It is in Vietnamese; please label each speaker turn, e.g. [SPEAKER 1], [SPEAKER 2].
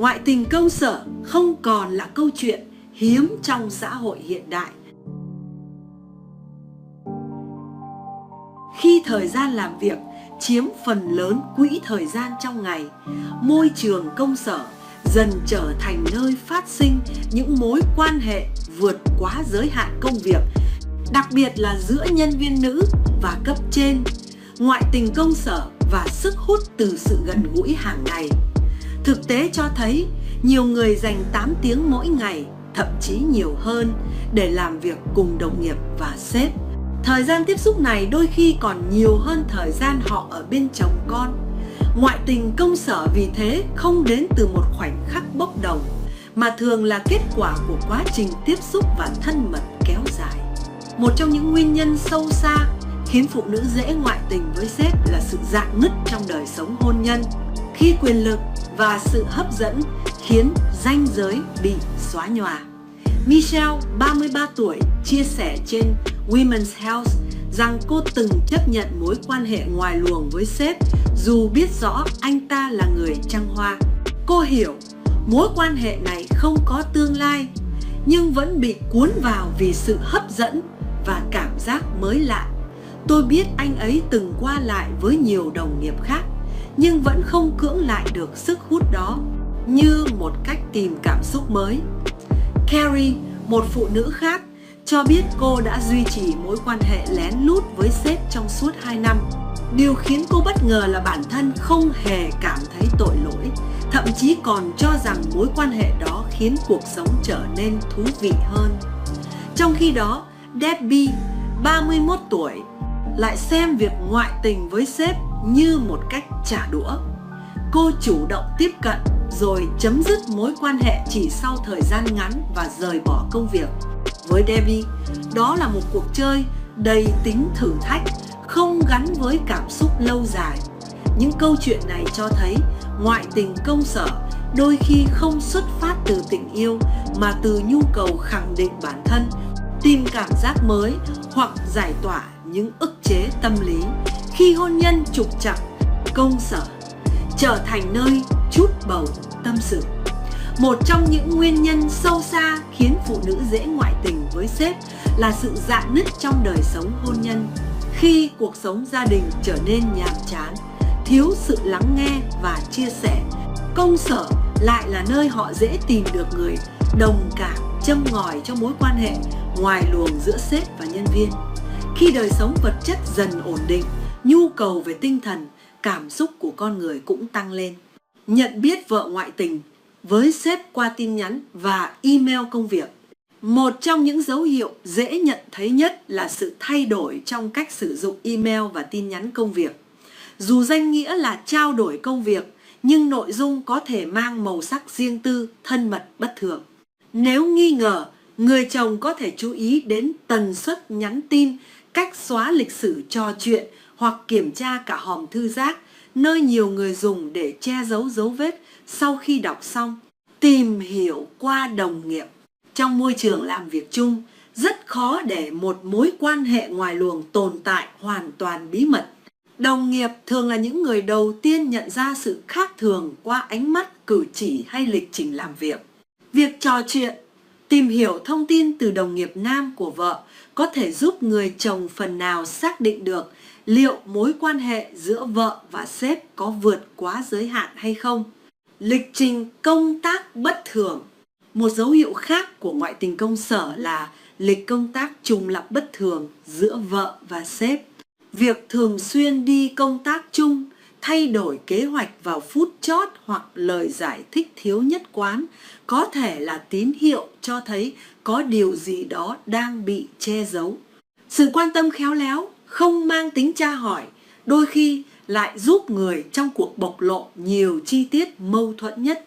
[SPEAKER 1] ngoại tình công sở không còn là câu chuyện hiếm trong xã hội hiện đại. Khi thời gian làm việc chiếm phần lớn quỹ thời gian trong ngày, môi trường công sở dần trở thành nơi phát sinh những mối quan hệ vượt quá giới hạn công việc, đặc biệt là giữa nhân viên nữ và cấp trên. Ngoại tình công sở và sức hút từ sự gần gũi hàng ngày. Thực tế cho thấy nhiều người dành 8 tiếng mỗi ngày, thậm chí nhiều hơn, để làm việc cùng đồng nghiệp và sếp. Thời gian tiếp xúc này đôi khi còn nhiều hơn thời gian họ ở bên chồng con. Ngoại tình công sở vì thế không đến từ một khoảnh khắc bốc đồng, mà thường là kết quả của quá trình tiếp xúc và thân mật kéo dài. Một trong những nguyên nhân sâu xa khiến phụ nữ dễ ngoại tình với sếp là sự rạn nứt trong đời sống hôn nhân, khi quyền lực và sự hấp dẫn khiến ranh giới bị xóa nhòa. Michelle, 33 tuổi, chia sẻ trên Women's Health rằng cô từng chấp nhận mối quan hệ ngoài luồng với sếp dù biết rõ anh ta là người trăng hoa. Cô hiểu mối quan hệ này không có tương lai, nhưng vẫn bị cuốn vào vì sự hấp dẫn và cảm giác mới lạ. Tôi biết anh ấy từng qua lại với nhiều đồng nghiệp khác, nhưng vẫn không cưỡng lại được sức hút đó như một cách tìm cảm xúc mới. Carrie, một phụ nữ khác, cho biết cô đã duy trì mối quan hệ lén lút với sếp trong suốt 2 năm. Điều khiến cô bất ngờ là bản thân không hề cảm thấy tội lỗi, thậm chí còn cho rằng mối quan hệ đó khiến cuộc sống trở nên thú vị hơn. Trong khi đó, Debbie, 31 tuổi, lại xem việc ngoại tình với sếp như một cách trả đũa. Cô chủ động tiếp cận rồi chấm dứt mối quan hệ chỉ sau thời gian ngắn và rời bỏ công việc. Với Debbie, đó là một cuộc chơi đầy tính thử thách, không gắn với cảm xúc lâu dài. Những câu chuyện này cho thấy ngoại tình công sở đôi khi không xuất phát từ tình yêu mà từ nhu cầu khẳng định bản thân, tìm cảm giác mới hoặc giải tỏa những ức chế tâm lý. Khi hôn nhân trục trặc, công sở trở thành nơi trút bầu tâm sự. Một trong những nguyên nhân sâu xa khiến phụ nữ dễ ngoại tình với sếp là sự rạn nứt trong đời sống hôn nhân. Khi cuộc sống gia đình trở nên nhàm chán, thiếu sự lắng nghe và chia sẻ, công sở lại là nơi họ dễ tìm được người đồng cảm, châm ngòi cho mối quan hệ ngoài luồng giữa sếp và nhân viên. Khi đời sống vật chất dần ổn định, nhu cầu về tinh thần, cảm xúc của con người cũng tăng lên. Nhận biết vợ ngoại tình với sếp qua tin nhắn và email công việc. Một trong những dấu hiệu dễ nhận thấy nhất là sự thay đổi trong cách sử dụng email và tin nhắn công việc. Dù danh nghĩa là trao đổi công việc, nhưng nội dung có thể mang màu sắc riêng tư, thân mật bất thường. Nếu nghi ngờ, người chồng có thể chú ý đến tần suất nhắn tin, cách xóa lịch sử trò chuyện hoặc kiểm tra cả hòm thư rác, nơi nhiều người dùng để che giấu dấu vết sau khi đọc xong. Tìm hiểu qua đồng nghiệp. Trong môi trường làm việc chung, rất khó để một mối quan hệ ngoài luồng tồn tại hoàn toàn bí mật. Đồng nghiệp thường là những người đầu tiên nhận ra sự khác thường qua ánh mắt, cử chỉ hay lịch trình làm việc. Việc trò chuyện, tìm hiểu thông tin từ đồng nghiệp nam của vợ có thể giúp người chồng phần nào xác định được liệu mối quan hệ giữa vợ và sếp có vượt quá giới hạn hay không. Lịch trình công tác bất thường. Một dấu hiệu khác của ngoại tình công sở là lịch công tác trùng lặp bất thường giữa vợ và sếp. Việc thường xuyên đi công tác chung, thay đổi kế hoạch vào phút chót hoặc lời giải thích thiếu nhất quán có thể là tín hiệu cho thấy có điều gì đó đang bị che giấu. Sự quan tâm khéo léo, không mang tính tra hỏi, đôi khi lại giúp người trong cuộc bộc lộ nhiều chi tiết mâu thuẫn nhất.